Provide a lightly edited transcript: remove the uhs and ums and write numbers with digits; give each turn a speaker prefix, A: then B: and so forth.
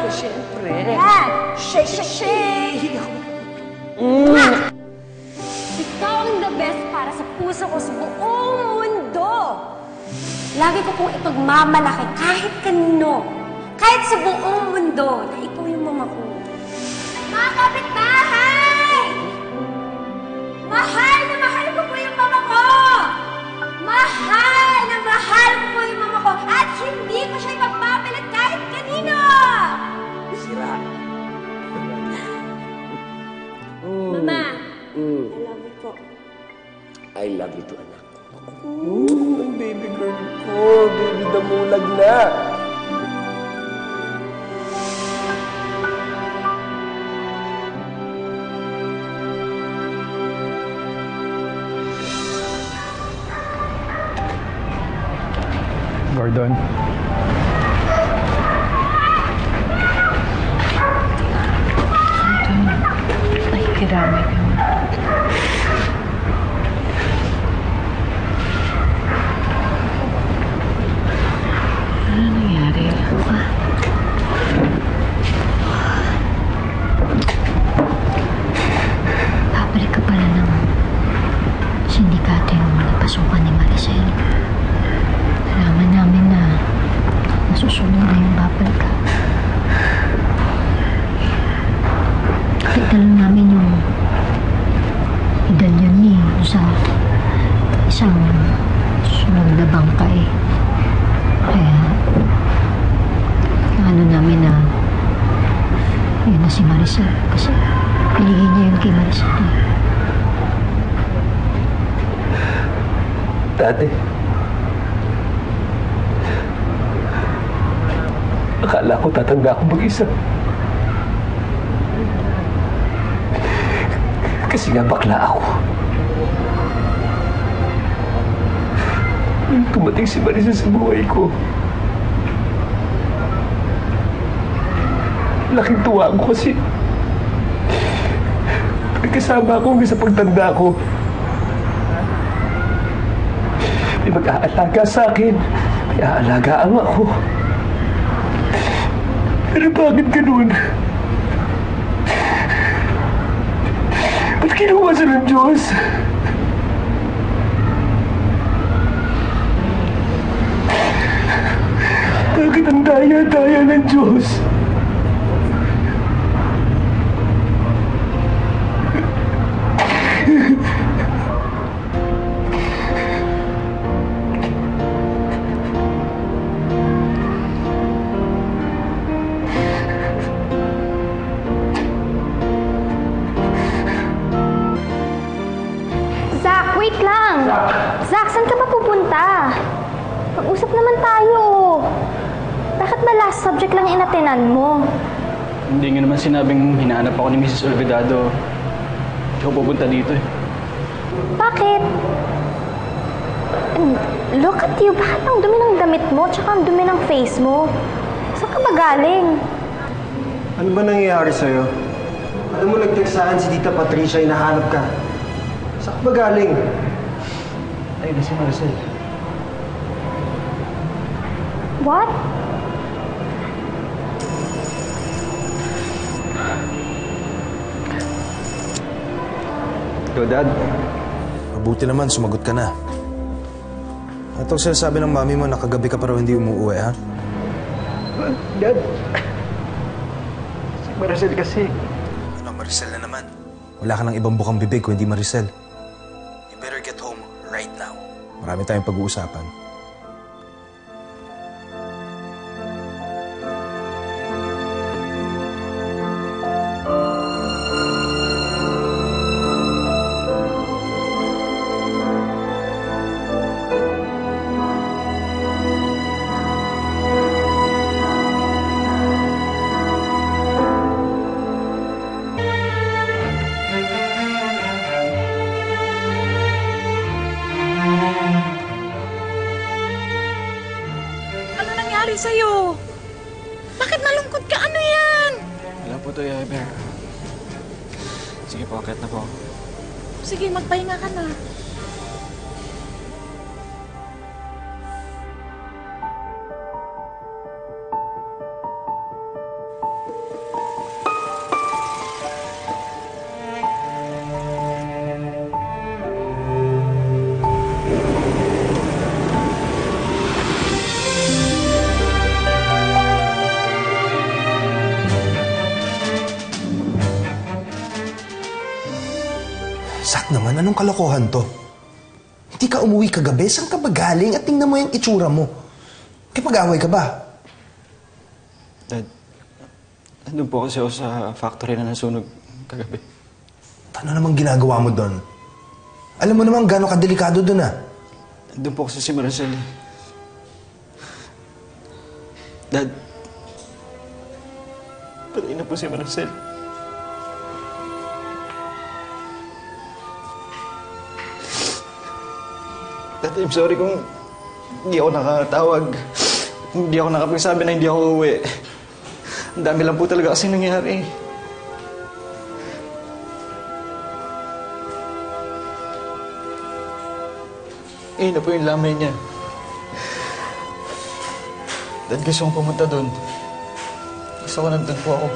A: Siyempre.
B: Yan! Shake! Ikaw ang the best para sa puso ko sa buong mundo. Lagi ko pong ipagmamalaki kahit kanino, kahit sa buong mundo, na ikaw yung mama ko. Mga kapitbahay! Mahal na mahal ko po yung mama ko! Mahal na mahal ko po yung mama ko! At hindi ko siya ipapapalit kahit kanino!
A: Sira.
B: Mama, I love you po.
A: I love you too, anak. Ang baby girl ko. Baby damulag na.
C: Gordon.
D: Nakikiramay ka mo. Ano nangyari? Babalik ka pala ng sindikato yung napasukan ni Maricel. Nalaman namin na nasusunod na yung babalik ka. Kita lang namin yung medalyon niya sa isang sunod na bangkay. Kaya ano namin na yun na si Maricel kasi pilihin niya yun kay Maricel.
A: Dati, akala ko tatanda ako mag-isa. Kasi nga bakla ako. Nung tumating si Maricel sa buhay ko, laking tuwa ko kasi nagkasama ako hanggang sa pagtanda ko. May mag-aalaga sa akin. May aalagaan ako. Pero bakit ganun? Ba't kinuha siya ng Diyos? Bakit ang daya-daya ng Diyos?
B: Wait lang! Zach, saan ka ba pupunta? Mag-usap naman tayo. Bakit ba last subject lang inatenan mo?
C: Hindi nga naman sinabing hinahanap ako ni Mrs. Olvidado. Ikaw pupunta dito eh.
B: Bakit? Look at you. Bakit ang dumi ng damit mo tsaka ang dumi ng face mo? Saan ka ba galing?
E: Ano ba nangyayari sa'yo? Alam mo, nag-text saan si Tita Patricia, hinahanap ka. Saan ka ba galing?
C: Ay, na si Maricel.
B: What?
E: Yo, Dad.
F: Mabuti naman, sumagot ka na. Ito ang sinasabi ng mami mo na kagabi ka pa raw hindi umuwi, ha?
C: Dad, si Maricel kasi.
F: Ano, Maricel na naman. Wala ka ng ibang bukang bibig kung hindi Maricel. You better get home right now. Marami tayong pag-uusapan.
D: Sa'yo. Bakit malungkot ka? Ano yan?
C: Wala po to, Ever. Sige po, akit na po.
D: Sige, magpahinga ka na.
F: Zach naman, anong kalokohan to? Hindi ka umuwi kagabi? Saan ka ba galing? At tingnan mo yung itsura mo. Kipag-away ka ba?
C: Dad, nandun po kasi ako sa factory na nasunog kagabi.
F: Ano namang ginagawa mo doon? Alam mo naman gano'ng kadelikado doon ah.
C: Nandun po kasi si Maricel. Dad, patay na po si Maricel. Dad, I'm sorry kung hindi ako nakatawag. Hindi ako nakapagsabi na hindi ako uuwi. Ang dami lang po talaga kasi nangyari. Eh, na po yung lamay niya. Dad, gusto kong pumunta doon. Gusto ko nandun po ako.